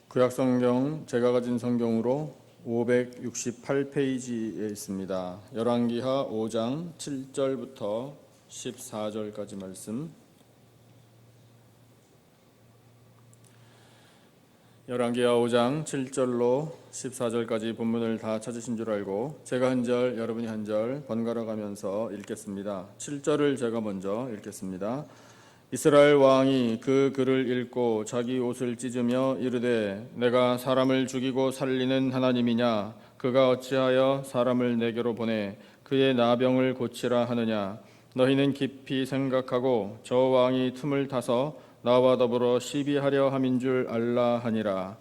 구약성경 제가 가진 성경으로 568페이지에 있습니다. 열왕기하 5장 7절부터 14절까지 말씀. 열왕기하 5장 7절로 14절까지 본문을 다 찾으신 줄 알고 제가 한 절, 여러분이 한 절 번갈아 가면서 읽겠습니다. 7절을 제가 먼저 읽겠습니다. 이스라엘 왕이 그 글을 읽고 자기 옷을 찢으며 이르되 내가 사람을 죽이고 살리는 하나님이냐? 그가 어찌하여 사람을 내게로 보내 그의 나병을 고치라 하느냐? 너희는 깊이 생각하고 저 왕이 틈을 타서 나와 더불어 시비하려 함인 줄 알라 하니라.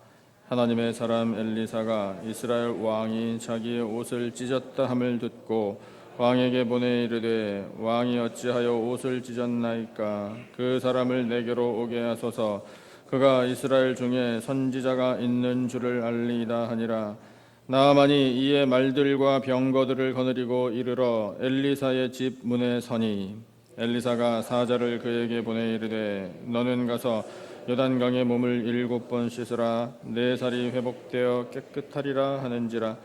하나님의 사람 엘리사가 이스라엘 왕이 자기의 옷을 찢었다 함을 듣고 왕에게 보내 이르되 왕이 어찌하여 옷을 찢었나이까? 그 사람을 내게로 오게 하소서. 그가 이스라엘 중에 선지자가 있는 줄을 알리이다 하니라. 나아만이 이에 말들과 병거들을 거느리고 이르러 엘리사의 집 문에 서니 엘리사가 사자를 그에게 보내 이르되 너는 가서 요단강에 몸을 7번 씻으라. 내 살이 회복되어 깨끗하리라 하는지라.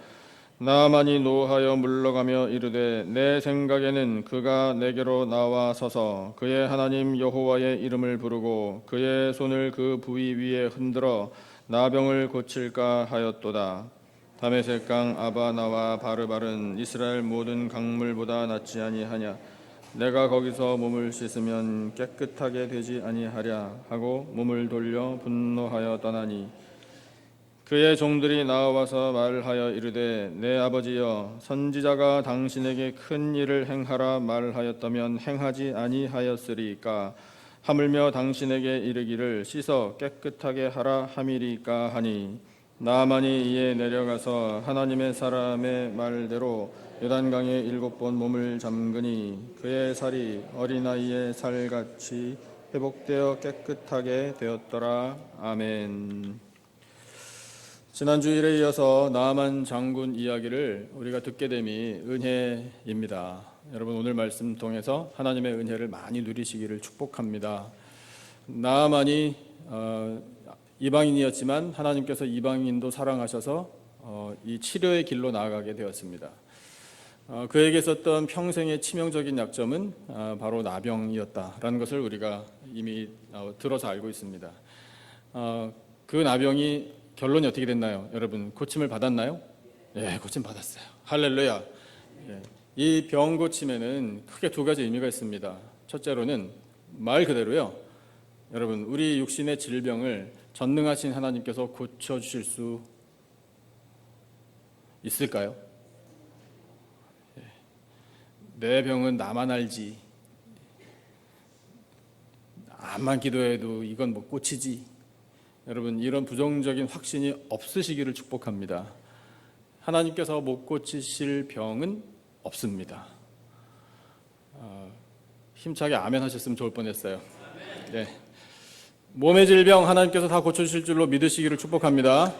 나아만이 노하여 물러가며 이르되 내 생각에는 그가 내게로 나와 서서 그의 하나님 여호와의 이름을 부르고 그의 손을 그 부위 위에 흔들어 나병을 고칠까 하였도다. 다메섹 강 아바나와 바르발은 이스라엘 모든 강물보다 낫지 아니하냐? 내가 거기서 몸을 씻으면 깨끗하게 되지 아니하랴 하고 몸을 돌려 분노하여 떠나니 그의 종들이 나와서 말하여 이르되 내 아버지여 선지자가 당신에게 큰 일을 행하라 말하였다면 행하지 아니하였으리까? 하물며 당신에게 이르기를 씻어 깨끗하게 하라 함이리까 하니 나아만이 이에 내려가서 하나님의 사람의 말대로 요단강에 7번 몸을 잠그니 그의 살이 어린아이의 살같이 회복되어 깨끗하게 되었더라. 아멘. 지난 주일에 이어서 나아만 장군 이야기를 우리가 듣게 됨이 은혜입니다. 여러분 오늘 말씀 통해서 하나님의 은혜를 많이 누리시기를 축복합니다. 나아만이 이방인이었지만 하나님께서 이방인도 사랑하셔서 이 치료의 길로 나아가게 되었습니다. 그에게 있었던 평생의 치명적인 약점은 바로 나병이었다라는 것을 우리가 이미 들어서 알고 있습니다. 그 나병이 결론이 어떻게 됐나요? 여러분 고침을 받았나요? 네, 고침 받았어요. 할렐루야. 이 병 고침에는 크게 두 가지 의미가 있습니다. 첫째로는 말 그대로요. 여러분 우리 육신의 질병을 전능하신 하나님께서 고쳐주실 수 있을까요? 내 병은 나만 알지. 암만 기도해도 이건 못 고치지. 여러분 이런 부정적인 확신이 없으시기를 축복합니다. 하나님께서 못 고치실 병은 없습니다. 힘차게 아멘 하셨으면 좋을 뻔했어요. 네. 몸의 질병 하나님께서 다 고쳐주실 줄로 믿으시기를 축복합니다.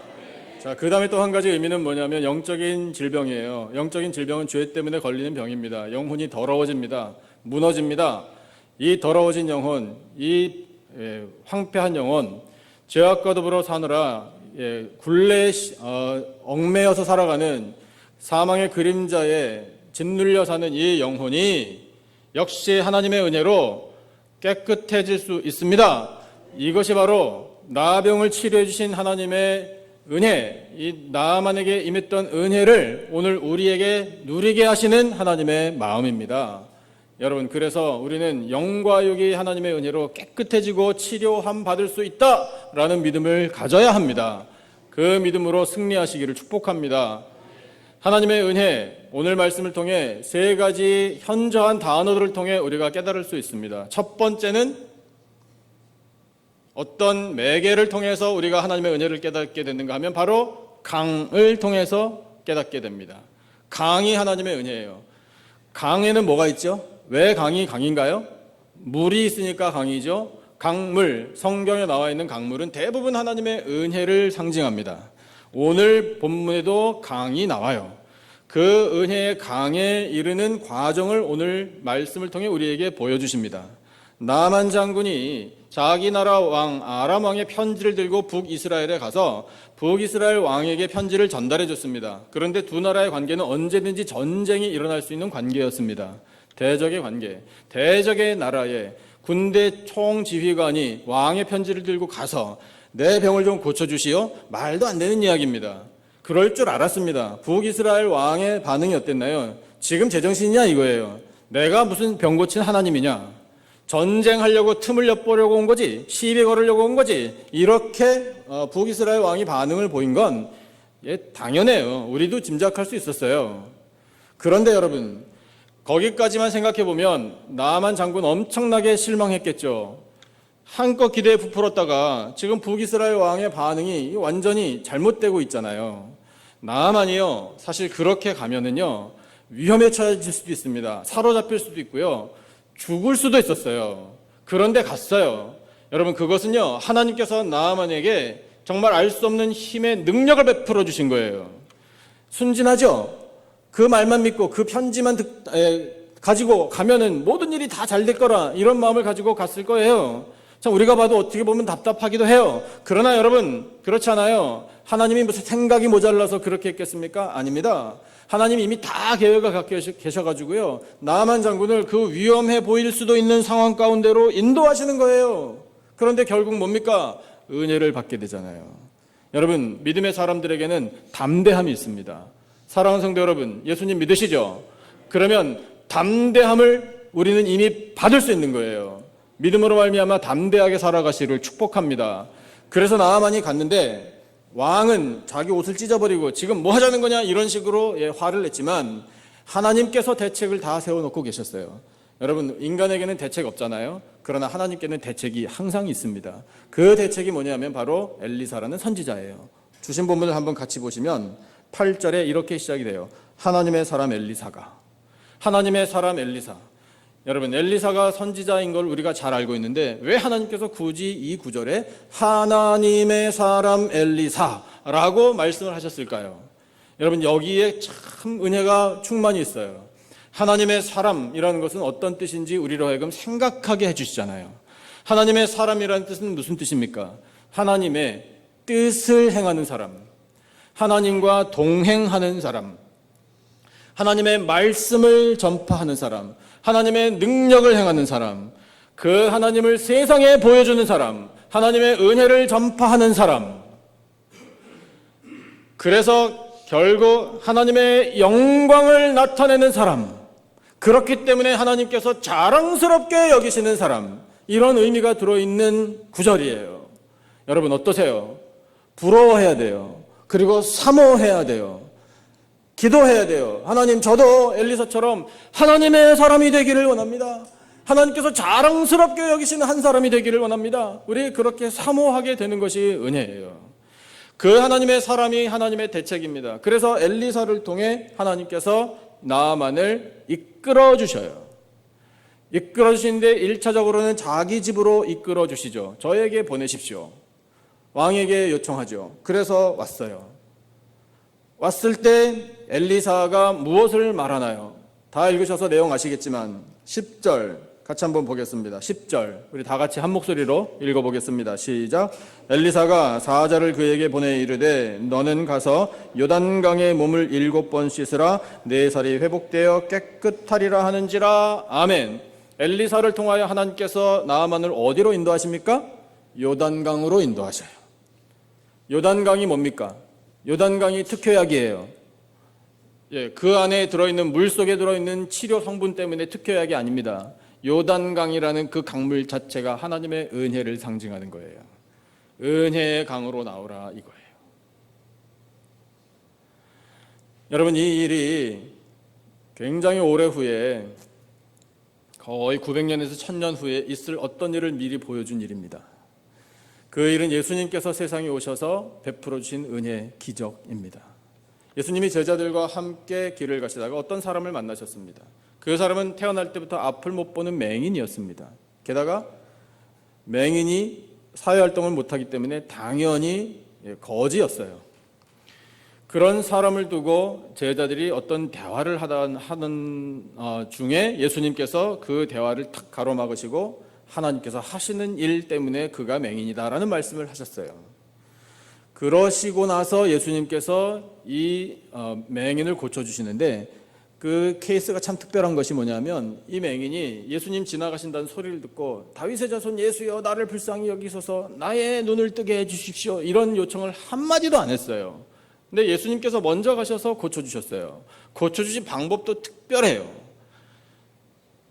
자, 그 다음에 또 한 가지 의미는 뭐냐면 영적인 질병이에요. 영적인 질병은 죄 때문에 걸리는 병입니다. 영혼이 더러워집니다. 무너집니다. 이 더러워진 영혼, 이 황폐한 영혼, 죄악과 더불어 사느라 굴레에 얽매여서 살아가는 사망의 그림자에 짓눌려 사는 이 영혼이 역시 하나님의 은혜로 깨끗해질 수 있습니다. 이것이 바로 나병을 치료해 주신 하나님의 은혜, 이 나아만에게 임했던 은혜를 오늘 우리에게 누리게 하시는 하나님의 마음입니다. 여러분 그래서 우리는 영과 육이 하나님의 은혜로 깨끗해지고 치료함 받을 수 있다라는 믿음을 가져야 합니다. 그 믿음으로 승리하시기를 축복합니다. 하나님의 은혜, 오늘 말씀을 통해 세 가지 현저한 단어들을 통해 우리가 깨달을 수 있습니다. 첫 번째는 어떤 매개를 통해서 우리가 하나님의 은혜를 깨닫게 되는가 하면 바로 강을 통해서 깨닫게 됩니다. 강이 하나님의 은혜예요. 강에는 뭐가 있죠? 왜 강이 강인가요? 물이 있으니까 강이죠. 강물, 성경에 나와 있는 강물은 대부분 하나님의 은혜를 상징합니다. 오늘 본문에도 강이 나와요. 그 은혜의 강에 이르는 과정을 오늘 말씀을 통해 우리에게 보여주십니다. 나만 장군이 자기 나라 왕 아람 왕의 편지를 들고 북이스라엘에 가서 북이스라엘 왕에게 편지를 전달해 줬습니다. 그런데 두 나라의 관계는 언제든지 전쟁이 일어날 수 있는 관계였습니다. 대적의 관계, 대적의 나라에 군대 총지휘관이 왕의 편지를 들고 가서 내 병을 좀 고쳐주시오? 말도 안 되는 이야기입니다. 그럴 줄 알았습니다. 북이스라엘 왕의 반응이 어땠나요? 지금 제정신이냐 이거예요. 내가 무슨 병 고친 하나님이냐? 전쟁하려고 틈을 엿보려고 온 거지, 시비 걸으려고 온 거지. 이렇게 북이스라엘 왕이 반응을 보인 건 당연해요. 우리도 짐작할 수 있었어요. 그런데 여러분, 거기까지만 생각해 보면 나만 장군 엄청나게 실망했겠죠. 한껏 기대에 부풀었다가 지금 북이스라엘 왕의 반응이 완전히 잘못되고 있잖아요. 나만이요, 사실 그렇게 가면은요 위험에 처해질 수도 있습니다. 사로잡힐 수도 있고요, 죽을 수도 있었어요. 그런데 갔어요. 여러분, 그것은요 하나님께서 나아만에게 정말 알 수 없는 힘의 능력을 베풀어 주신 거예요. 순진하죠? 그 말만 믿고 그 편지만 가지고 가면은 모든 일이 다 잘 될 거라, 이런 마음을 가지고 갔을 거예요. 참, 우리가 봐도 어떻게 보면 답답하기도 해요. 그러나 여러분, 그렇지 않아요. 하나님이 무슨 생각이 모자라서 그렇게 했겠습니까? 아닙니다. 하나님이 이미 다 계획을 갖고 계셔가지고요, 나아만 장군을 그 위험해 보일 수도 있는 상황 가운데로 인도하시는 거예요. 그런데 결국 뭡니까? 은혜를 받게 되잖아요. 여러분, 믿음의 사람들에게는 담대함이 있습니다. 사랑하는 성도 여러분, 예수님 믿으시죠? 그러면 담대함을 우리는 이미 받을 수 있는 거예요. 믿음으로 말미암아 담대하게 살아가시를 축복합니다. 그래서 나아만이 갔는데 왕은 자기 옷을 찢어버리고 지금 뭐 하자는 거냐 이런 식으로 화를 냈지만 하나님께서 대책을 다 세워놓고 계셨어요. 여러분, 인간에게는 대책 없잖아요. 그러나 하나님께는 대책이 항상 있습니다. 그 대책이 뭐냐면 바로 엘리사라는 선지자예요. 주신 본문을 한번 같이 보시면 8절에 이렇게 시작이 돼요. 하나님의 사람 엘리사가. 하나님의 사람 엘리사. 여러분, 엘리사가 선지자인 걸 우리가 잘 알고 있는데 왜 하나님께서 굳이 이 구절에 하나님의 사람 엘리사라고 말씀을 하셨을까요? 여러분, 여기에 참 은혜가 충만히 있어요. 하나님의 사람이라는 것은 어떤 뜻인지 우리로 하여금 생각하게 해주시잖아요. 하나님의 사람이라는 뜻은 무슨 뜻입니까? 하나님의 뜻을 행하는 사람, 하나님과 동행하는 사람, 하나님의 말씀을 전파하는 사람, 하나님의 능력을 행하는 사람, 그 하나님을 세상에 보여주는 사람, 하나님의 은혜를 전파하는 사람. 그래서 결국 하나님의 영광을 나타내는 사람, 그렇기 때문에 하나님께서 자랑스럽게 여기시는 사람, 이런 의미가 들어있는 구절이에요. 여러분, 어떠세요? 부러워해야 돼요. 그리고 사모해야 돼요. 기도해야 돼요. 하나님, 저도 엘리사처럼 하나님의 사람이 되기를 원합니다. 하나님께서 자랑스럽게 여기시는 한 사람이 되기를 원합니다. 우리 그렇게 사모하게 되는 것이 은혜예요. 그 하나님의 사람이 하나님의 대책입니다. 그래서 엘리사를 통해 하나님께서 나아만을 이끌어 주셔요. 이끌어 주시는데 1차적으로는 자기 집으로 이끌어 주시죠. 저에게 보내십시오. 왕에게 요청하죠. 그래서 왔어요. 왔을 때 엘리사가 무엇을 말하나요? 다 읽으셔서 내용 아시겠지만 10절 같이 한번 보겠습니다. 10절 우리 다 같이 한 목소리로 읽어보겠습니다. 시작. 엘리사가 사자를 그에게 보내 이르되 너는 가서 요단강에 몸을 7번 씻으라 내 살이 회복되어 깨끗하리라 하는지라. 아멘. 엘리사를 통하여 하나님께서 나아만을 어디로 인도하십니까? 요단강으로 인도하셔요. 요단강이 뭡니까? 요단강이 특효약이에요. 그 안에 들어있는, 물 속에 들어있는 치료 성분 때문에 특효약이 아닙니다. 요단강이라는 그 강물 자체가 하나님의 은혜를 상징하는 거예요. 은혜의 강으로 나오라 이거예요. 여러분, 이 일이 굉장히 오래 후에, 거의 900년에서 1000년 후에 있을 어떤 일을 미리 보여준 일입니다. 그 일은 예수님께서 세상에 오셔서 베풀어 주신 은혜의 기적입니다. 예수님이 제자들과 함께 길을 가시다가 어떤 사람을 만나셨습니다. 그 사람은 태어날 때부터 앞을 못 보는 맹인이었습니다. 게다가 맹인이 사회활동을 못하기 때문에 당연히 거지였어요. 그런 사람을 두고 제자들이 어떤 대화를 하는 중에 예수님께서 그 대화를 탁 가로막으시고 하나님께서 하시는 일 때문에 그가 맹인이다라는 말씀을 하셨어요. 그러시고 나서 예수님께서 이 맹인을 고쳐주시는데 그 케이스가 참 특별한 것이 뭐냐면 이 맹인이 예수님 지나가신다는 소리를 듣고 다윗의 자손 예수여 나를 불쌍히 여기소서 나의 눈을 뜨게 해주십시오 이런 요청을 한마디도 안 했어요. 근데 예수님께서 먼저 가셔서 고쳐주셨어요. 고쳐주신 방법도 특별해요.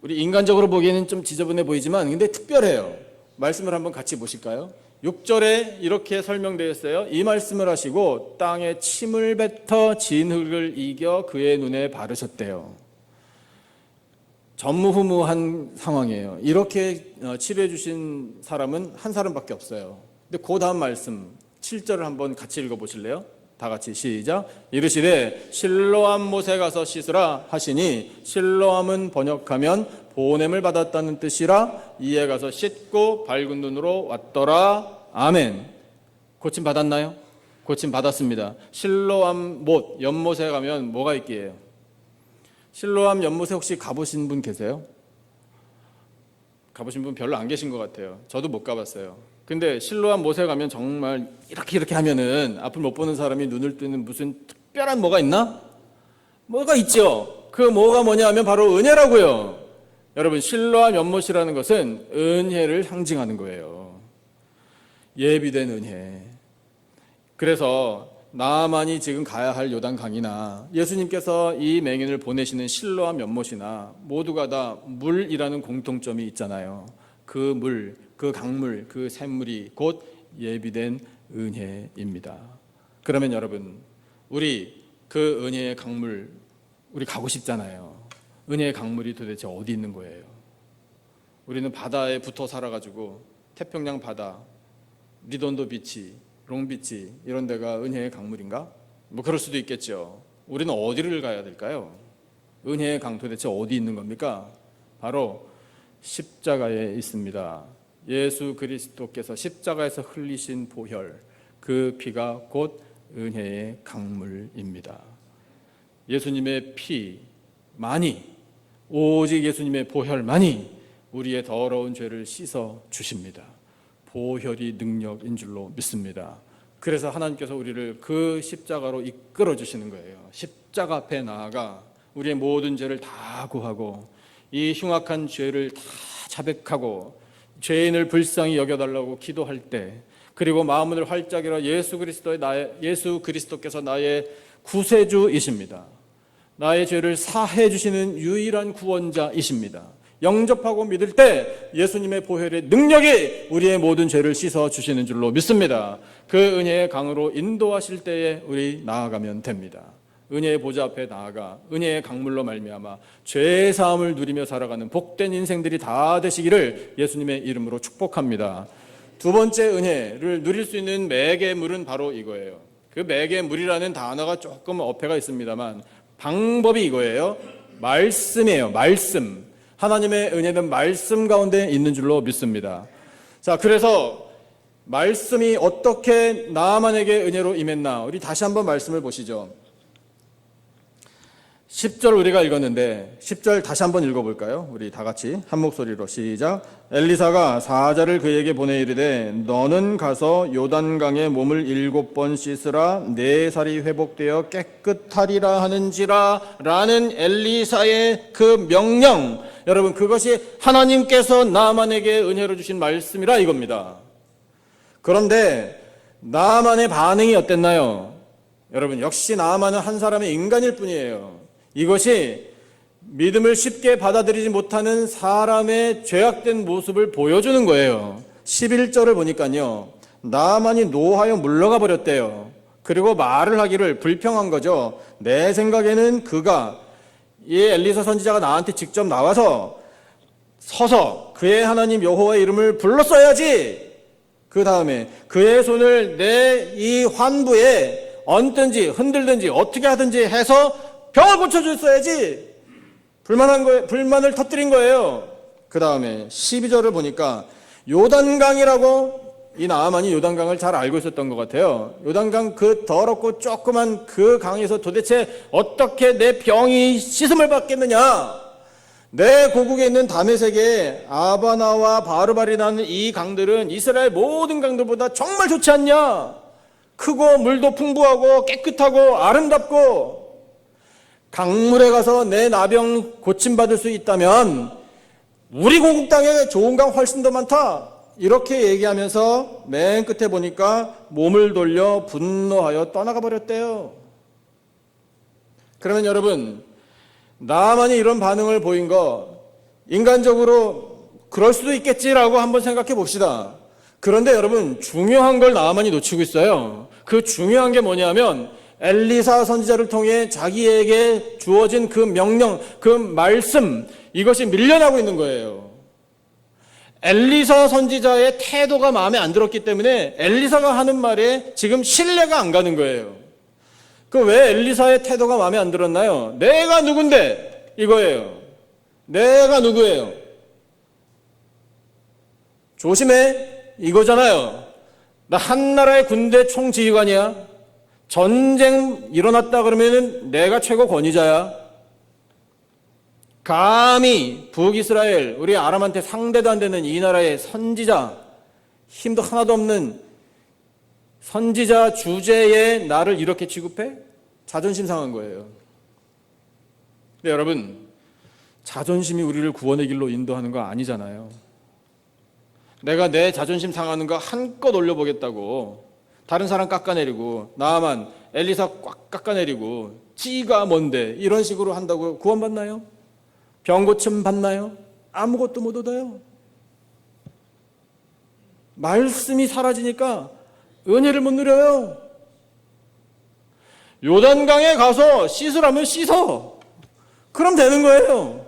우리 인간적으로 보기에는 좀 지저분해 보이지만 근데 특별해요. 말씀을 한번 같이 보실까요? 6절에 이렇게 설명되어 있어요. 이 말씀을 하시고 땅에 침을 뱉어 진흙을 이겨 그의 눈에 바르셨대요. 전무후무한 상황이에요. 이렇게 치료해 주신 사람은 한 사람밖에 없어요. 근데 그 다음 말씀 7절을 한번 같이 읽어보실래요? 다 같이 시작. 이르시되 실로암 못에 가서 씻으라 하시니 실로암은 번역하면 보냄을 받았다는 뜻이라 이에 가서 씻고 밝은 눈으로 왔더라. 아멘. 고침 받았나요? 고침 받았습니다. 실로암 못, 연못에 가면 뭐가 있기에요? 실로암 연못에 혹시 가보신 분 계세요? 가보신 분 별로 안 계신 것 같아요. 저도 못 가봤어요. 근데 실로암 못에 가면 정말 이렇게 하면은 앞을 못 보는 사람이 눈을 뜨는 무슨 특별한 뭐가 있나? 뭐가 있죠. 그 뭐가 뭐냐 하면 바로 은혜라고요. 여러분 실로암 연못이라는 것은 은혜를 상징하는 거예요. 예비된 은혜. 그래서 나만이 지금 가야 할 요단강이나 예수님께서 이 맹인을 보내시는 실로암 연못이나 모두가 다 물이라는 공통점이 있잖아요. 그 물, 그 강물, 그 샘물이 곧 예비된 은혜입니다. 그러면 여러분 우리 그 은혜의 강물 우리 가고 싶잖아요. 은혜의 강물이 도대체 어디 있는 거예요? 우리는 바다에 붙어 살아가지고 태평양 바다, 리돈도 비치, 롱비치 이런 데가 은혜의 강물인가? 뭐 그럴 수도 있겠죠. 우리는 어디를 가야 될까요? 은혜의 강 도대체 어디 있는 겁니까? 바로 십자가에 있습니다. 예수 그리스도께서 십자가에서 흘리신 보혈, 그 피가 곧 은혜의 강물입니다. 예수님의 피만이, 오직 예수님의 보혈만이 우리의 더러운 죄를 씻어 주십니다. 보혈이 능력인 줄로 믿습니다. 그래서 하나님께서 우리를 그 십자가로 이끌어 주시는 거예요. 십자가 앞에 나아가 우리의 모든 죄를 다 구하고 이 흉악한 죄를 다 자백하고 죄인을 불쌍히 여겨달라고 기도할 때, 그리고 마음을 활짝 열어 예수 그리스도께서 나의 구세주이십니다. 나의 죄를 사해 주시는 유일한 구원자이십니다. 영접하고 믿을 때 예수님의 보혈의 능력이 우리의 모든 죄를 씻어 주시는 줄로 믿습니다. 그 은혜의 강으로 인도하실 때에 우리 나아가면 됩니다. 은혜의 보좌 앞에 나아가 은혜의 강물로 말미암아 죄의 사함을 누리며 살아가는 복된 인생들이 다 되시기를 예수님의 이름으로 축복합니다. 두 번째 은혜를 누릴 수 있는 매개물은 바로 이거예요. 그 매개물이라는 단어가 조금 어폐가 있습니다만 방법이 이거예요. 말씀이에요. 말씀. 하나님의 은혜는 말씀 가운데 있는 줄로 믿습니다. 자, 그래서 말씀이 어떻게 나만에게 은혜로 임했나, 우리 다시 한번 말씀을 보시죠. 10절 우리가 읽었는데 10절 다시 한번 읽어볼까요? 우리 다 같이 한 목소리로 시작. 엘리사가 사자를 그에게 보내 이르되 너는 가서 요단강에 몸을 7번 씻으라 내 살이 회복되어 깨끗하리라 하는지라 라는 엘리사의 그 명령, 여러분 그것이 하나님께서 나만에게 은혜로 주신 말씀이라 이겁니다. 그런데 나만의 반응이 어땠나요? 여러분 역시 나만은 한 사람의 인간일 뿐이에요. 이것이 믿음을 쉽게 받아들이지 못하는 사람의 죄악된 모습을 보여주는 거예요. 11절을 보니까요, 나만이 노하여 물러가 버렸대요. 그리고 말을 하기를 불평한 거죠. 내 생각에는 그가, 이 엘리사 선지자가 나한테 직접 나와서 서서 그의 하나님 여호와의 이름을 불렀어야지. 그 다음에 그의 손을 내 이 환부에 얹든지 흔들든지 어떻게 하든지 해서 병을 고쳐줬어야지. 불만을 터뜨린 거예요. 그 다음에 12절을 보니까 요단강이라고, 이 나아만이 요단강을 잘 알고 있었던 것 같아요. 요단강 그 더럽고 조그만 그 강에서 도대체 어떻게 내 병이 씻음을 받겠느냐, 내 고국에 있는 다메섹에 아바나와 바르발이라는 이 강들은 이스라엘 모든 강들보다 정말 좋지 않냐? 크고 물도 풍부하고 깨끗하고 아름답고 강물에 가서 내 나병 고침받을 수 있다면 우리 고국 땅에 좋은 강 훨씬 더 많다. 이렇게 얘기하면서 맨 끝에 보니까 몸을 돌려 분노하여 떠나가 버렸대요. 그러면 여러분, 나만이 이런 반응을 보인 거 인간적으로 그럴 수도 있겠지라고 한번 생각해 봅시다. 그런데 여러분, 중요한 걸 나만이 놓치고 있어요. 그 중요한 게 뭐냐면 엘리사 선지자를 통해 자기에게 주어진 그 명령, 그 말씀, 이것이 밀려나고 있는 거예요. 엘리사 선지자의 태도가 마음에 안 들었기 때문에 엘리사가 하는 말에 지금 신뢰가 안 가는 거예요. 그 왜 엘리사의 태도가 마음에 안 들었나요? 내가 누군데? 이거예요. 내가 누구예요? 조심해. 이거잖아요. 나 한 나라의 군대 총지휘관이야. 전쟁 일어났다 그러면은 내가 최고 권위자야. 감히 북이스라엘, 우리 아람한테 상대도 안 되는 이 나라의 선지자, 힘도 하나도 없는 선지자 주제에 나를 이렇게 취급해? 자존심 상한 거예요. 근데 여러분, 자존심이 우리를 구원의 길로 인도하는 거 아니잖아요. 내가 내 자존심 상하는 거 한껏 올려보겠다고 다른 사람 깎아내리고 나만 엘리사 꽉 깎아내리고 지가 뭔데 이런 식으로 한다고 구원받나요? 병 고침 받나요? 아무것도 못 얻어요. 말씀이 사라지니까 은혜를 못 누려요. 요단강에 가서 씻으라면 씻어. 그럼 되는 거예요.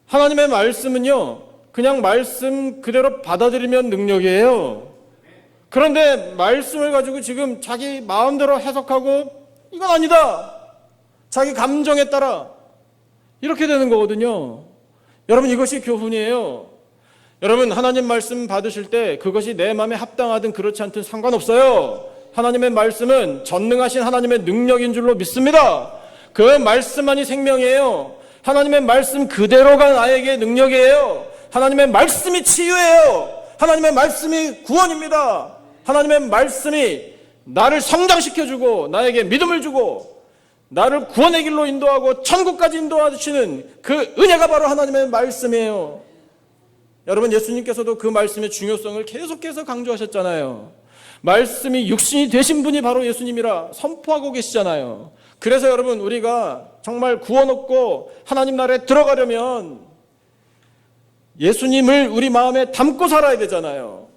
하나님의 말씀은요, 그냥 말씀 그대로 받아들이면 능력이에요. 그런데 말씀을 가지고 지금 자기 마음대로 해석하고 이건 아니다. 자기 감정에 따라 이렇게 되는 거거든요. 여러분, 이것이 교훈이에요. 여러분, 하나님 말씀 받으실 때 그것이 내 마음에 합당하든 그렇지 않든 상관없어요. 하나님의 말씀은 전능하신 하나님의 능력인 줄로 믿습니다. 그 말씀만이 생명이에요. 하나님의 말씀 그대로가 나에게 능력이에요. 하나님의 말씀이 치유예요. 하나님의 말씀이 구원입니다. 하나님의 말씀이 나를 성장시켜주고 나에게 믿음을 주고 나를 구원의 길로 인도하고 천국까지 인도하시는 그 은혜가 바로 하나님의 말씀이에요. 여러분, 예수님께서도 그 말씀의 중요성을 계속해서 강조하셨잖아요. 말씀이 육신이 되신 분이 바로 예수님이라 선포하고 계시잖아요. 그래서 여러분, 우리가 정말 구원 얻고 하나님 나라에 들어가려면 예수님을 우리 마음에 담고 살아야 되잖아요.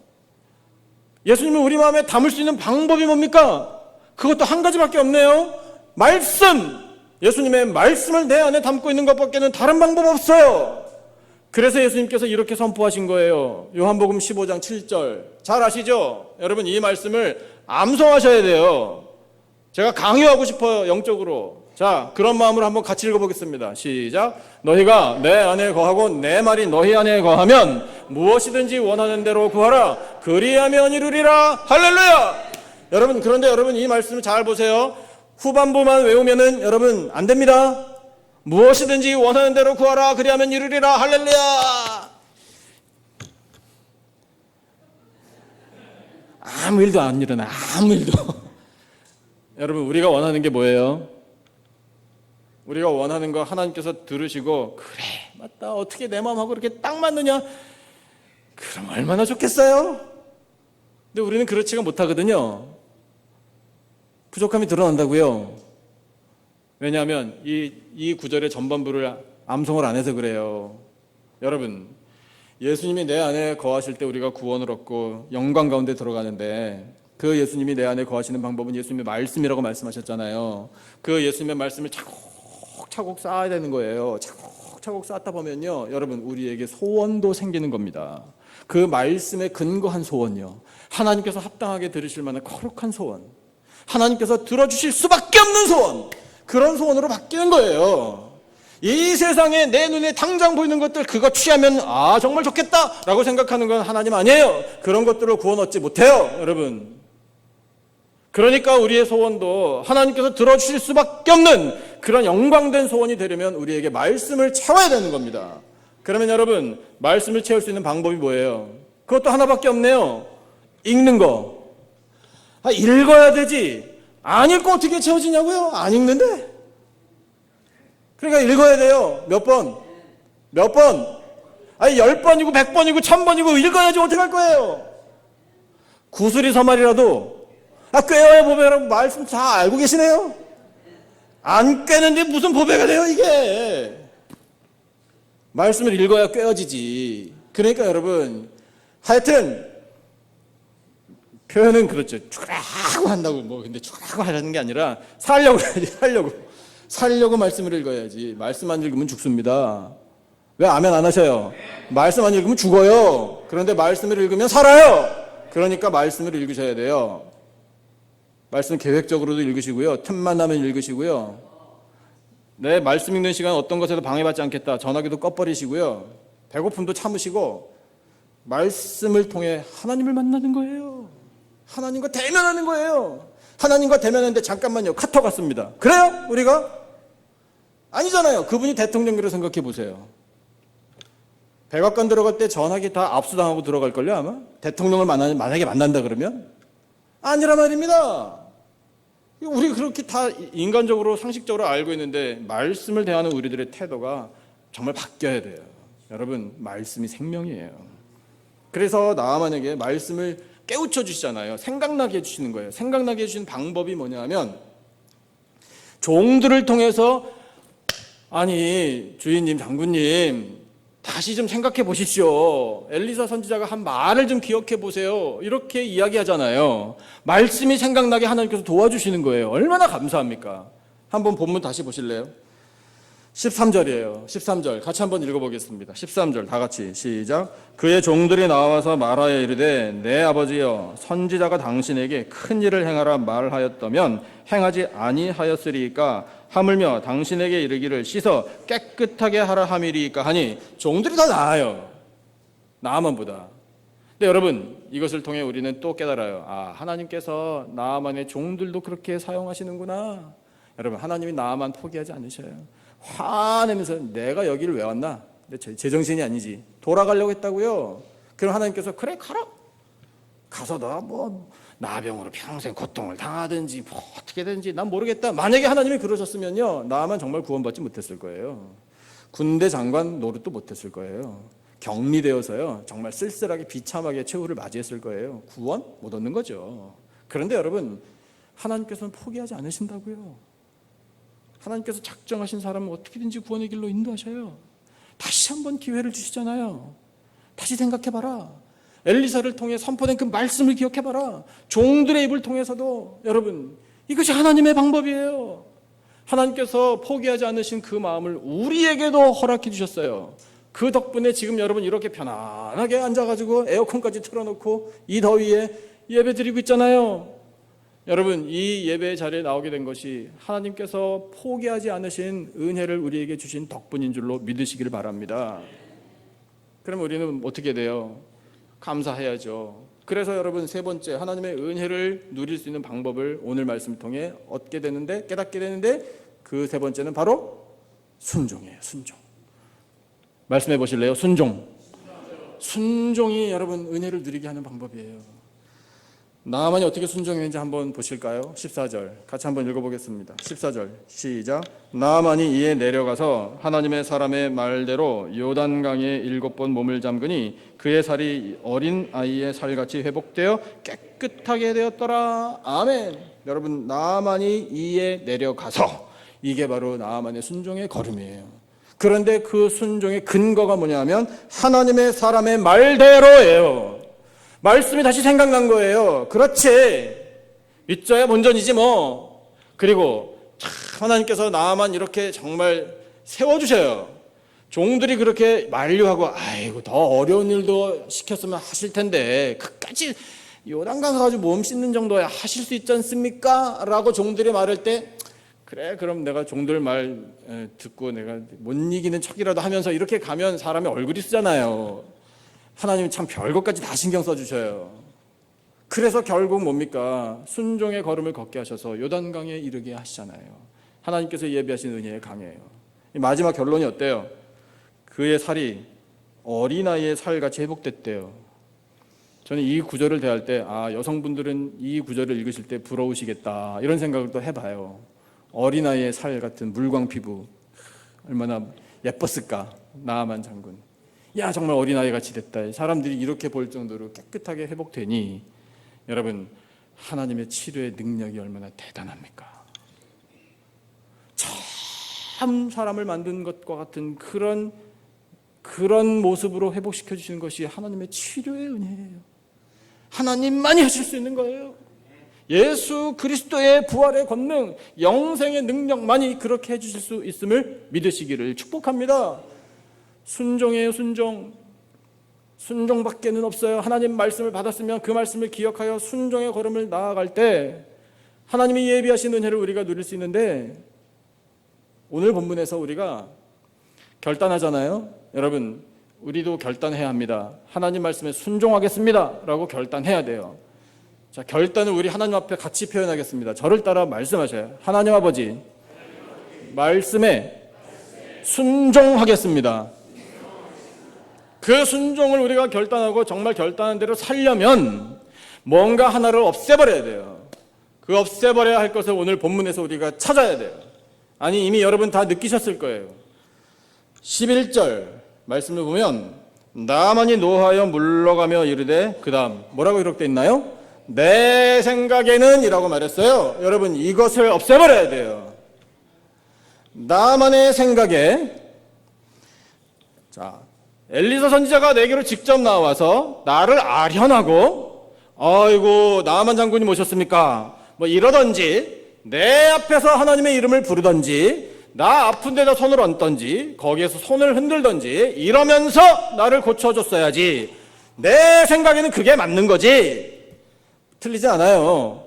예수님을 우리 마음에 담을 수 있는 방법이 뭡니까? 그것도 한 가지밖에 없네요. 말씀! 예수님의 말씀을 내 안에 담고 있는 것밖에는 다른 방법 없어요. 그래서 예수님께서 이렇게 선포하신 거예요. 요한복음 15장 7절. 잘 아시죠? 여러분, 이 말씀을 암송하셔야 돼요. 제가 강요하고 싶어요, 영적으로. 자, 그런 마음으로 한번 같이 읽어보겠습니다. 시작. 너희가 내 안에 거하고 내 말이 너희 안에 거하면 무엇이든지 원하는 대로 구하라. 그리하면 이루리라. 할렐루야. 여러분, 그런데 여러분, 이 말씀을 잘 보세요. 후반부만 외우면은 여러분 안 됩니다. 무엇이든지 원하는 대로 구하라. 그리하면 이루리라. 할렐루야. 아무 일도 안 일어나. 아무 일도. 여러분, 우리가 원하는 게 뭐예요? 우리가 원하는 거 하나님께서 들으시고, 그래, 맞다, 어떻게 내 마음하고 그렇게 딱 맞느냐? 그럼 얼마나 좋겠어요? 근데 우리는 그렇지가 못하거든요. 부족함이 드러난다고요. 왜냐하면 이 구절의 전반부를 암송을 안 해서 그래요. 여러분, 예수님이 내 안에 거하실 때 우리가 구원을 얻고 영광 가운데 들어가는데, 그 예수님이 내 안에 거하시는 방법은 예수님의 말씀이라고 말씀하셨잖아요. 그 예수님의 말씀을 차곡차곡 쌓아야 되는 거예요. 차곡차곡 쌓다 보면요, 여러분, 우리에게 소원도 생기는 겁니다. 그 말씀에 근거한 소원요, 하나님께서 합당하게 들으실 만한 거룩한 소원, 하나님께서 들어주실 수밖에 없는 소원, 그런 소원으로 바뀌는 거예요. 이 세상에 내 눈에 당장 보이는 것들, 그거 취하면 아 정말 좋겠다 라고 생각하는 건 하나님 아니에요. 그런 것들을 구원 얻지 못해요. 여러분, 그러니까 우리의 소원도 하나님께서 들어주실 수밖에 없는 그런 영광된 소원이 되려면 우리에게 말씀을 채워야 되는 겁니다. 그러면 여러분, 말씀을 채울 수 있는 방법이 뭐예요? 그것도 하나밖에 없네요. 읽는 거. 읽어야 되지. 안 읽고 어떻게 채워지냐고요? 안 읽는데. 그러니까 읽어야 돼요. 몇 번? 몇 번? 10번이고 100번이고 1000번이고 읽어야지 어떻게 할 거예요? 구슬이 서말이라도 꿰어야 보배라고 말씀 다 알고 계시네요? 안 꿰는데 무슨 보배가 돼요 이게? 말씀을 읽어야 꿰어지지. 그러니까 여러분, 하여튼 표현은 그렇죠. 죽으라고 한다고 근데 죽으라고 하라는 게 아니라 살려고 해야지. 살려고 말씀을 읽어야지. 말씀 안 읽으면 죽습니다. 왜 아멘 안 하셔요? 말씀 안 읽으면 죽어요. 그런데 말씀을 읽으면 살아요. 그러니까 말씀을 읽으셔야 돼요. 말씀 계획적으로도 읽으시고요. 틈만 나면 읽으시고요. 내 말씀 읽는 시간 어떤 것에도 방해받지 않겠다. 전화기도 꺼버리시고요. 배고픔도 참으시고 말씀을 통해 하나님을 만나는 거예요. 하나님과 대면하는 거예요. 하나님과 대면하는데 잠깐만요. 카톡 왔습니다. 그래요? 우리가? 아니잖아요. 그분이 대통령으로 생각해 보세요. 백악관 들어갈 때 전화기 다 압수당하고 들어갈걸요 아마? 대통령을 만약에 만난다 그러면? 아니란 말입니다. 우리 그렇게 다 인간적으로 상식적으로 알고 있는데 말씀을 대하는 우리들의 태도가 정말 바뀌어야 돼요. 여러분, 말씀이 생명이에요. 그래서 나아만에게 말씀을 깨우쳐 주시잖아요. 생각나게 해주시는 거예요. 생각나게 해주시는 방법이 뭐냐면 종들을 통해서 아니 주인님, 장군님 다시 좀 생각해 보십시오. 엘리사 선지자가 한 말을 좀 기억해 보세요. 이렇게 이야기하잖아요. 말씀이 생각나게 하나님께서 도와주시는 거예요. 얼마나 감사합니까? 한번 본문 다시 보실래요? 13절이에요. 13절 같이 한번 읽어보겠습니다. 13절 다 같이 시작. 그의 종들이 나와서 말하여 이르되 내 아버지여 선지자가 당신에게 큰 일을 행하라 말하였다면 행하지 아니하였으리이까 하물며 당신에게 이르기를 씻어 깨끗하게 하라 함이리이까 하니 종들이 더 나아요. 나아만보다. 근데 여러분, 이것을 통해 우리는 또 깨달아요. 하나님께서 나아만의 종들도 그렇게 사용하시는구나. 여러분, 하나님이 나아만 포기하지 않으셔요. 화내면서 내가 여기를 왜 왔나? 제정신이 아니지. 돌아가려고 했다고요. 그럼 하나님께서 그래 가라. 가서 너 나병으로 평생 고통을 당하든지 어떻게든지 난 모르겠다. 만약에 하나님이 그러셨으면요, 나만 정말 구원받지 못했을 거예요. 군대 장관 노릇도 못했을 거예요. 격리되어서요 정말 쓸쓸하게 비참하게 최후를 맞이했을 거예요. 구원 못 얻는 거죠. 그런데 여러분, 하나님께서는 포기하지 않으신다고요. 하나님께서 작정하신 사람은 어떻게든지 구원의 길로 인도하셔요. 다시 한번 기회를 주시잖아요. 다시 생각해봐라. 엘리사를 통해 선포된 그 말씀을 기억해봐라. 종들의 입을 통해서도 여러분, 이것이 하나님의 방법이에요. 하나님께서 포기하지 않으신 그 마음을 우리에게도 허락해 주셨어요. 그 덕분에 지금 여러분 이렇게 편안하게 앉아가지고 에어컨까지 틀어놓고 이 더위에 예배 드리고 있잖아요. 여러분, 이 예배 자리에 나오게 된 것이 하나님께서 포기하지 않으신 은혜를 우리에게 주신 덕분인 줄로 믿으시기를 바랍니다. 그러면 우리는 어떻게 돼요? 감사해야죠. 그래서 여러분, 세 번째, 하나님의 은혜를 누릴 수 있는 방법을 오늘 말씀을 통해 얻게 되는데, 깨닫게 되는데, 그 세 번째는 바로 순종이에요. 순종. 말씀해 보실래요? 순종. 순종이 여러분 은혜를 누리게 하는 방법이에요. 나아만이 어떻게 순종했는지 한번 보실까요? 14절 같이 한번 읽어보겠습니다. 14절 시작. 나아만이 이에 내려가서 하나님의 사람의 말대로 요단강에 7번 몸을 잠그니 그의 살이 어린 아이의 살같이 회복되어 깨끗하게 되었더라. 아멘. 여러분, 나아만이 이에 내려가서, 이게 바로 나아만의 순종의 걸음이에요. 그런데 그 순종의 근거가 뭐냐면 하나님의 사람의 말대로예요. 말씀이 다시 생각난 거예요. 그렇지, 믿져야 본전이지 뭐. 그리고 참 하나님께서 나아만 이렇게 정말 세워주셔요. 종들이 그렇게 만류하고 아이고 더 어려운 일도 시켰으면 하실 텐데 그까지 요단강 가가지고 몸 씻는 정도야 하실 수 있지 않습니까? 라고 종들이 말할 때 그래 그럼 내가 종들 말 듣고 내가 못 이기는 척이라도 하면서 이렇게 가면 사람의 얼굴이 쓰잖아요. 하나님은 참 별것까지 다 신경 써주셔요. 그래서 결국 뭡니까? 순종의 걸음을 걷게 하셔서 요단강에 이르게 하시잖아요. 하나님께서 예비하신 은혜의 강이에요. 마지막 결론이 어때요? 그의 살이 어린아이의 살같이 회복됐대요. 저는 이 구절을 대할 때 여성분들은 이 구절을 읽으실 때 부러우시겠다 이런 생각을 또 해봐요. 어린아이의 살 같은 물광 피부 얼마나 예뻤을까. 나아만 장군, 야 정말 어린아이같이 됐다. 사람들이 이렇게 볼 정도로 깨끗하게 회복되니 여러분, 하나님의 치료의 능력이 얼마나 대단합니까? 참 사람을 만든 것과 같은 그런 모습으로 회복시켜 주시는 것이 하나님의 치료의 은혜예요. 하나님만이 하실 수 있는 거예요. 예수 그리스도의 부활의 권능, 영생의 능력만이 그렇게 해주실 수 있음을 믿으시기를 축복합니다. 순종이에요. 순종밖에는 없어요. 하나님 말씀을 받았으면 그 말씀을 기억하여 순종의 걸음을 나아갈 때 하나님이 예비하신 은혜를 우리가 누릴 수 있는데, 오늘 본문에서 우리가 결단하잖아요. 여러분, 우리도 결단해야 합니다. 하나님 말씀에 순종하겠습니다 라고 결단해야 돼요. 자, 결단을 우리 하나님 앞에 같이 표현하겠습니다. 저를 따라 말씀하셔요. 하나님 아버지, 말씀에 순종하겠습니다. 그 순종을 우리가 결단하고 정말 결단한 대로 살려면 뭔가 하나를 없애버려야 돼요. 그 없애버려야 할 것을 오늘 본문에서 우리가 찾아야 돼요. 아니, 이미 여러분 다 느끼셨을 거예요. 11절 말씀을 보면 나만이 노하여 물러가며 이르되, 그 다음 뭐라고 기록되어 있나요? 내 생각에는 이라고 말했어요. 여러분, 이것을 없애버려야 돼요. 나만의 생각에. 자, 엘리사 선지자가 내게로 직접 나와서 나를 아련하고 아이고 나만 장군님 오셨습니까? 뭐 이러던지, 내 앞에서 하나님의 이름을 부르던지, 나 아픈 데다 손을 얹던지, 거기에서 손을 흔들던지 이러면서 나를 고쳐줬어야지. 내 생각에는 그게 맞는 거지. 틀리지 않아요.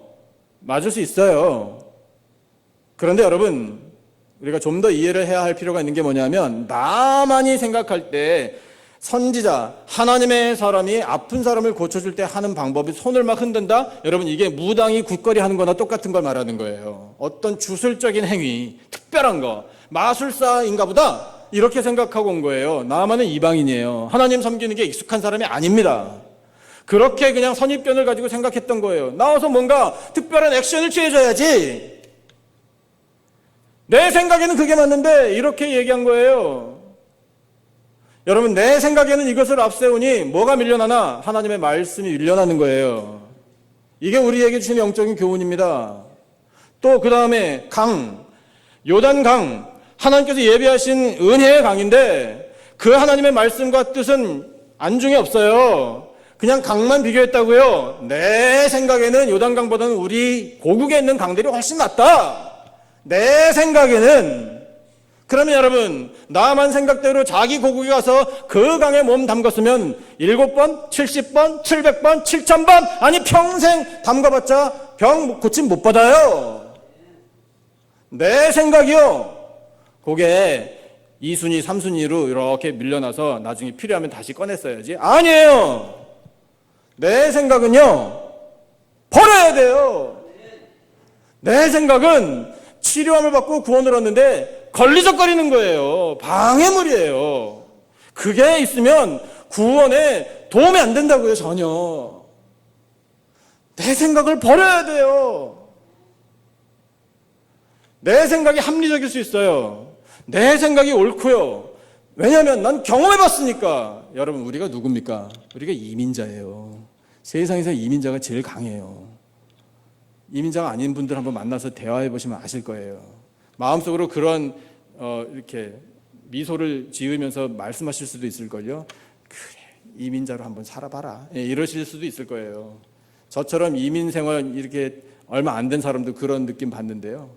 맞을 수 있어요. 그런데 여러분, 우리가 좀 더 이해를 해야 할 필요가 있는 게 뭐냐면, 나만이 생각할 때 선지자, 하나님의 사람이 아픈 사람을 고쳐줄 때 하는 방법이 손을 막 흔든다? 여러분, 이게 무당이 굿거리 하는 거나 똑같은 걸 말하는 거예요. 어떤 주술적인 행위, 특별한 거, 마술사인가 보다 이렇게 생각하고 온 거예요. 나만은 이방인이에요. 하나님 섬기는 게 익숙한 사람이 아닙니다. 그렇게 그냥 선입견을 가지고 생각했던 거예요. 나와서 뭔가 특별한 액션을 취해줘야지. 내 생각에는 그게 맞는데 이렇게 얘기한 거예요. 여러분, 내 생각에는 이것을 앞세우니 뭐가 밀려나나? 하나님의 말씀이 밀려나는 거예요. 이게 우리에게 주신 영적인 교훈입니다. 또 그 다음에 요단강, 하나님께서 예비하신 은혜의 강인데 그 하나님의 말씀과 뜻은 안중에 없어요. 그냥 강만 비교했다고요. 내 생각에는 요단강보다는 우리 고국에 있는 강들이 훨씬 낫다. 내 생각에는. 그러면 여러분, 나만 생각대로 자기 고국에 가서 그 강에 몸 담갔으면 7번, 70번, 700번, 7000번, 아니 평생 담가봤자 병 고침 못 받아요. 내 생각이요. 그게 2순위, 3순위로 이렇게 밀려나서 나중에 필요하면 다시 꺼냈어야지. 아니에요. 내 생각은요, 버려야 돼요. 내 생각은 치료함을 받고 구원을 얻는데 걸리적거리는 거예요. 방해물이에요. 그게 있으면 구원에 도움이 안 된다고요, 전혀. 내 생각을 버려야 돼요. 내 생각이 합리적일 수 있어요. 내 생각이 옳고요. 왜냐하면 난 경험해봤으니까. 여러분, 우리가 누굽니까? 우리가 이민자예요. 세상에서 이민자가 제일 강해요. 이민자가 아닌 분들 한번 만나서 대화해보시면 아실 거예요. 마음속으로 그런 이렇게 미소를 지으면서 말씀하실 수도 있을걸요. 그래, 이민자로 한번 살아봐라, 이러실 수도 있을 거예요. 저처럼 이민 생활 이렇게 얼마 안 된 사람도 그런 느낌 받는데요.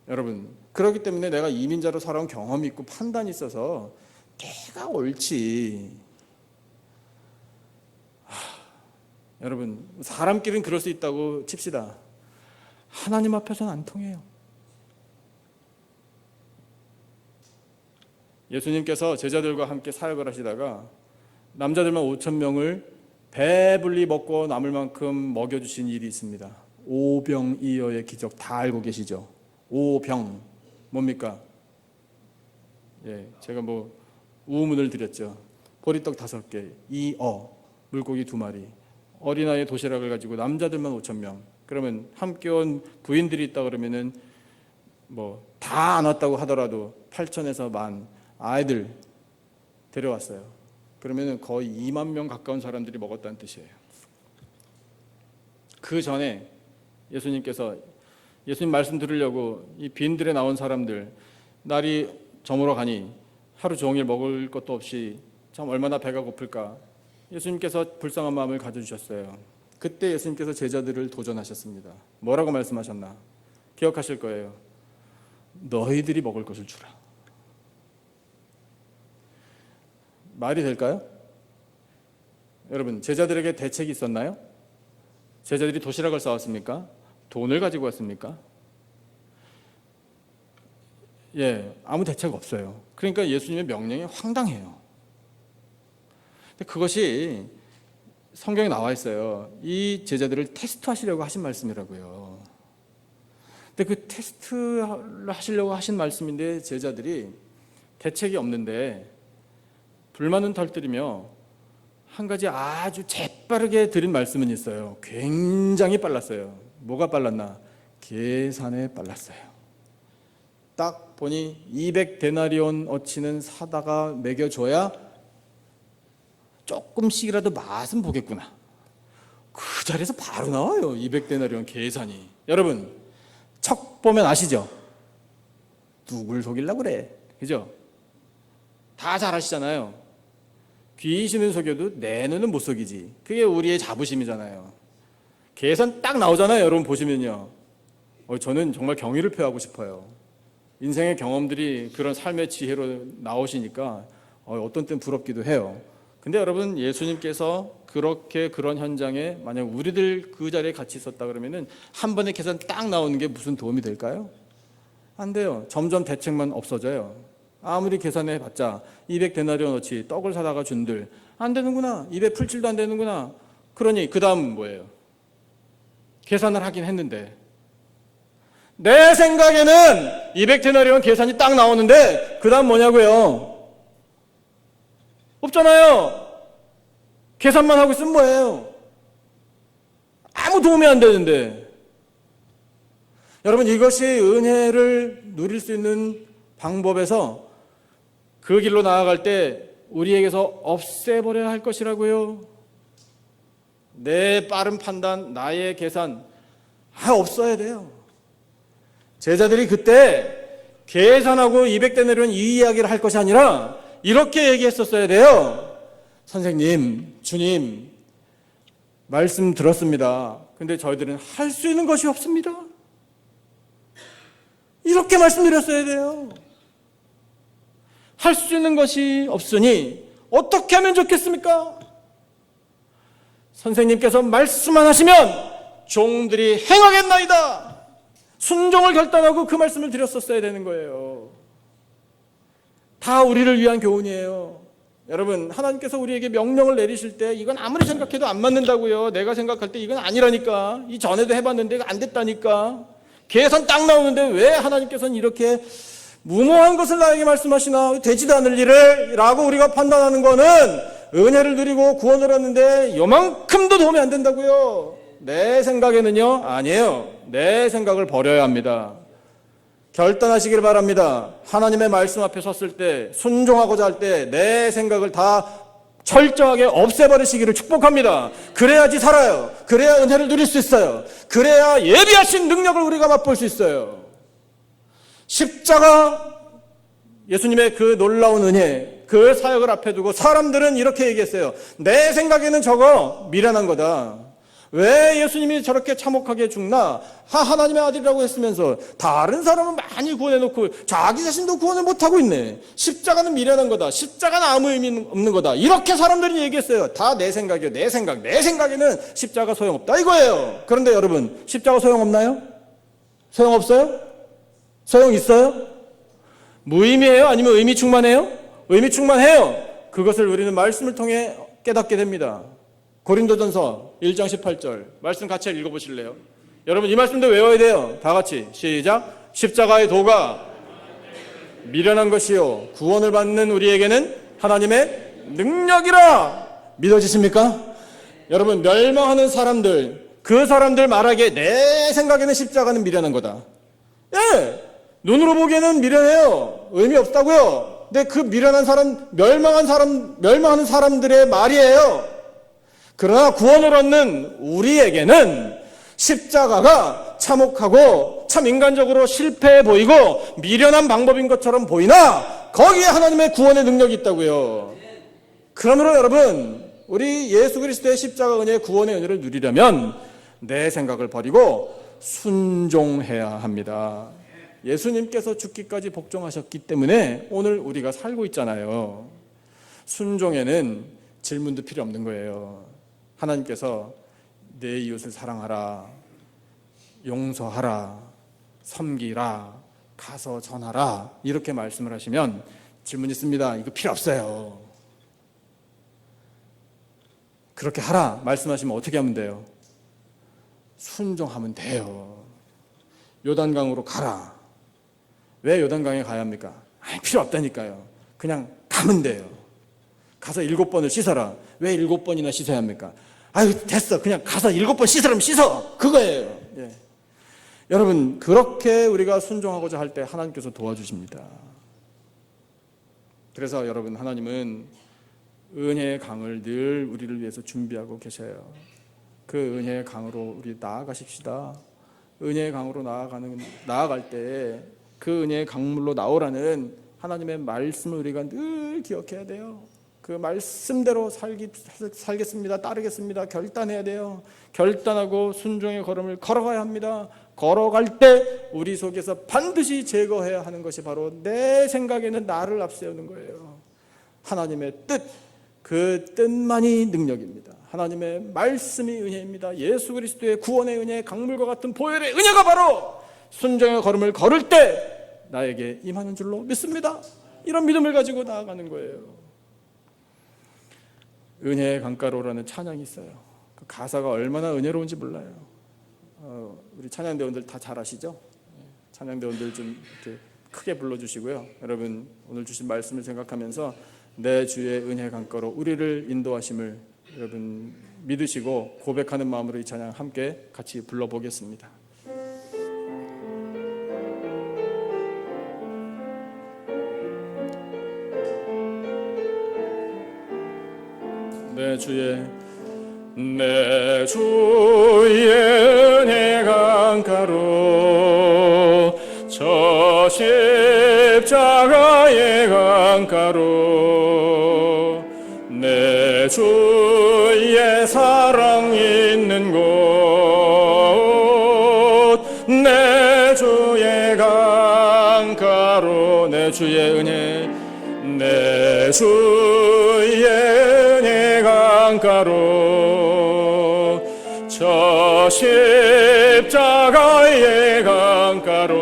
여러분, 그렇기 때문에 내가 이민자로 살아온 경험이 있고 판단이 있어서 내가 옳지. 여러분, 사람끼리는 그럴 수 있다고 칩시다. 하나님 앞에서는 안 통해요. 예수님께서 제자들과 함께 사역을 하시다가 남자들만 5,000명을 배불리 먹고 남을 만큼 먹여주신 일이 있습니다. 오병이어의 기적 다 알고 계시죠? 오병 뭡니까? 제가 우문을 드렸죠. 보리떡 5개, 이어 물고기 2마리, 어린아이 도시락을 가지고 남자들만 5,000명. 그러면 함께 온 부인들이 있다 그러면은 다 안 왔다고 하더라도 8,000에서 10,000 아이들 데려왔어요. 그러면은 거의 2만 명 가까운 사람들이 먹었다는 뜻이에요. 그 전에 예수님께서 예수님 말씀 들으려고 이 빈들에 나온 사람들, 날이 저물어 가니 하루 종일 먹을 것도 없이 참 얼마나 배가 고플까. 예수님께서 불쌍한 마음을 가져주셨어요. 그때 예수님께서 제자들을 도전하셨습니다. 뭐라고 말씀하셨나? 기억하실 거예요. 너희들이 먹을 것을 주라. 말이 될까요? 여러분, 제자들에게 대책이 있었나요? 제자들이 도시락을 싸왔습니까? 돈을 가지고 왔습니까? 아무 대책 없어요. 그러니까 예수님의 명령이 황당해요. 근데 그것이 성경에 나와 있어요. 이 제자들을 테스트하시려고 하신 말씀이라고요. 근데 그 테스트를 하시려고 하신 말씀인데 제자들이 대책이 없는데 불만은 털뜨리며 한 가지 아주 재빠르게 드린 말씀은 있어요. 굉장히 빨랐어요. 뭐가 빨랐나? 계산에 빨랐어요. 딱 보니 200데나리온 어치는 사다가 먹여줘야 조금씩이라도 맛은 보겠구나. 그 자리에서 바로 나와요. 200데나리온 계산이. 여러분, 척 보면 아시죠? 누굴 속이려고 그래. 그죠? 다 잘 아시잖아요. 귀신은 속여도 내 눈은 못 속이지. 그게 우리의 자부심이잖아요. 계산 딱 나오잖아요. 여러분 보시면요. 저는 정말 경의를 표하고 싶어요. 인생의 경험들이 그런 삶의 지혜로 나오시니까 어떤 때는 부럽기도 해요. 근데 여러분, 예수님께서 그렇게 그런 현장에 만약 우리들 그 자리에 같이 있었다 그러면은 한 번에 계산 딱 나오는 게 무슨 도움이 될까요? 안 돼요. 점점 대책만 없어져요. 아무리 계산해봤자 200데나리온어치 떡을 사다가 준들 안 되는구나. 입에 풀칠도 안 되는구나. 그러니 그 다음 뭐예요? 계산을 하긴 했는데 내 생각에는 200데나리온 계산이 딱 나오는데 그 다음 뭐냐고요? 없잖아요. 계산만 하고 있으면 뭐예요? 아무 도움이 안 되는데. 여러분, 이것이 은혜를 누릴 수 있는 방법에서 그 길로 나아갈 때 우리에게서 없애버려야 할 것이라고요. 내 빠른 판단, 나의 계산 없어야 돼요. 제자들이 그때 계산하고 200데나리온 이 이야기를 할 것이 아니라 이렇게 얘기했었어야 돼요. 선생님, 주님, 말씀 들었습니다. 근데 저희들은 할 수 있는 것이 없습니다. 이렇게 말씀드렸어야 돼요. 할 수 있는 것이 없으니 어떻게 하면 좋겠습니까? 선생님께서 말씀만 하시면 종들이 행하겠나이다. 순종을 결단하고 그 말씀을 드렸었어야 되는 거예요. 다 우리를 위한 교훈이에요. 여러분, 하나님께서 우리에게 명령을 내리실 때 이건 아무리 생각해도 안 맞는다고요. 내가 생각할 때 이건 아니라니까. 이전에도 해봤는데 안 됐다니까. 계산 딱 나오는데 왜 하나님께서는 이렇게 무모한 것을 나에게 말씀하시나? 되지도 않을 일을 라고 우리가 판단하는 거는 은혜를 누리고 구원을 하는데 요만큼도 도움이 안 된다고요. 내 생각에는요, 아니에요. 내 생각을 버려야 합니다. 결단하시길 바랍니다. 하나님의 말씀 앞에 섰을 때, 순종하고자 할 때 내 생각을 다 철저하게 없애버리시기를 축복합니다. 그래야지 살아요. 그래야 은혜를 누릴 수 있어요. 그래야 예비하신 능력을 우리가 맛볼 수 있어요. 십자가, 예수님의 그 놀라운 은혜, 그 사역을 앞에 두고 사람들은 이렇게 얘기했어요. 내 생각에는 저거 미련한 거다. 왜 예수님이 저렇게 참혹하게 죽나? 하나님의 아들이라고 했으면서 다른 사람은 많이 구원해놓고 자기 자신도 구원을 못하고 있네. 십자가는 미련한 거다. 십자가는 아무 의미 없는 거다. 이렇게 사람들이 얘기했어요. 다 내 생각이에요. 내 생각. 내 생각에는 십자가 소용없다 이거예요. 그런데 여러분, 십자가 소용없나요? 소용없어요? 소용 있어요? 무의미해요? 아니면 의미 충만해요? 의미 충만해요. 그것을 우리는 말씀을 통해 깨닫게 됩니다. 고린도전서 1장 18절 말씀 같이 읽어보실래요? 여러분 이 말씀도 외워야 돼요. 다 같이 시작. 십자가의 도가 미련한 것이요 구원을 받는 우리에게는 하나님의 능력이라. 믿어지십니까? 여러분 멸망하는 사람들, 그 사람들 말하기에 내 생각에는 십자가는 미련한 거다. 예, 눈으로 보기에는 미련해요. 의미 없다고요. 근데 그 미련한 사람, 멸망하는 사람들의 말이에요. 그러나 구원을 얻는 우리에게는 십자가가 참혹하고 참 인간적으로 실패해 보이고 미련한 방법인 것처럼 보이나 거기에 하나님의 구원의 능력이 있다고요. 그러므로 여러분 우리 예수 그리스도의 십자가 은혜의 구원의 은혜를 누리려면 내 생각을 버리고 순종해야 합니다. 예수님께서 죽기까지 복종하셨기 때문에 오늘 우리가 살고 있잖아요. 순종에는 질문도 필요 없는 거예요. 하나님께서 내 이웃을 사랑하라, 용서하라, 섬기라, 가서 전하라 이렇게 말씀을 하시면 질문 있습니다. 이거 필요 없어요. 그렇게 하라 말씀하시면 어떻게 하면 돼요? 순종하면 돼요. 요단강으로 가라. 왜 요단강에 가야 합니까? 필요 없다니까요. 그냥 가면 돼요. 가서 7번을 씻어라. 왜 7번이나 씻어야 합니까? 아유 됐어. 그냥 가서 7번 씻으라면 씻어. 그거예요. 예. 여러분 그렇게 우리가 순종하고자 할 때 하나님께서 도와주십니다. 그래서 여러분 하나님은 은혜의 강을 늘 우리를 위해서 준비하고 계셔요. 그 은혜의 강으로 우리 나아가십시다. 은혜의 강으로 나아갈 때 그 은혜의 강물로 나오라는 하나님의 말씀을 우리가 늘 기억해야 돼요. 그 말씀대로 살겠습니다. 따르겠습니다. 결단해야 돼요. 결단하고 순종의 걸음을 걸어가야 합니다. 걸어갈 때 우리 속에서 반드시 제거해야 하는 것이 바로 내 생각에는 나를 앞세우는 거예요. 하나님의 뜻, 그 뜻만이 능력입니다. 하나님의 말씀이 은혜입니다. 예수 그리스도의 구원의 은혜, 강물과 같은 보혈의 은혜가 바로 순종의 걸음을 걸을 때 나에게 임하는 줄로 믿습니다. 이런 믿음을 가지고 나아가는 거예요. 은혜의 강가로라는 찬양이 있어요. 그 가사가 얼마나 은혜로운지 몰라요. 우리 찬양대원들 다 잘 아시죠? 찬양대원들 좀 이렇게 크게 불러주시고요. 여러분 오늘 주신 말씀을 생각하면서 내 주의 은혜 강가로 우리를 인도하심을 여러분 믿으시고 고백하는 마음으로 이 찬양 함께 같이 불러보겠습니다. 내 주의 은혜 강가로 저 십자가의 강가로 내 주의 사랑 있는 곳 내 주의 강가로 내 주의 은혜 내 주의 은혜 강가로 저 십자가의 강가로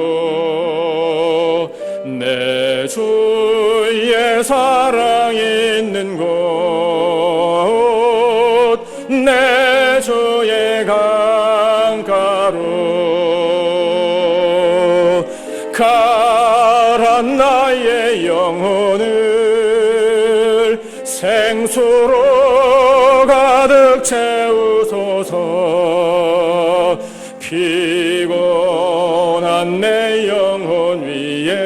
내 주의 사랑 있는 곳 내 주의 강가로 가란 나의 영혼을 생수로 가득 채우소서 피곤한 내 영혼 위에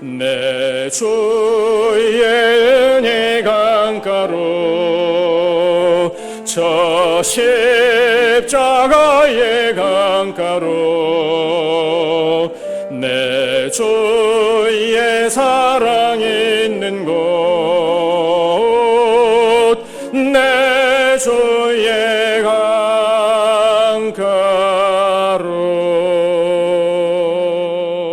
내 주의 은혜 강가로 저 십자가의 강가로 내 주의 사랑 있는 곳 내 주의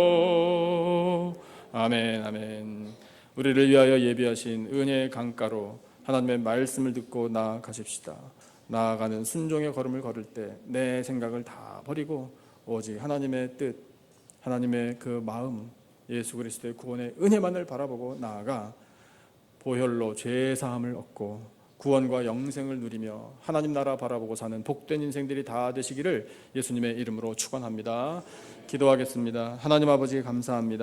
강가로 아멘 아멘. 우리를 위하여 예비하신 은혜의 강가로 하나님의 말씀을 듣고 나아가십시다. 나아가는 순종의 걸음을 걸을 때 내 생각을 다 버리고 오직 하나님의 뜻, 하나님의 그 마음, 예수 그리스도의 구원의 은혜만을 바라보고 나아가 보혈로 죄 사함을 얻고 구원과 영생을 누리며 하나님 나라 바라보고 사는 복된 인생들이 다 되시기를 예수님의 이름으로 축원합니다. 기도하겠습니다. 하나님 아버지 감사합니다.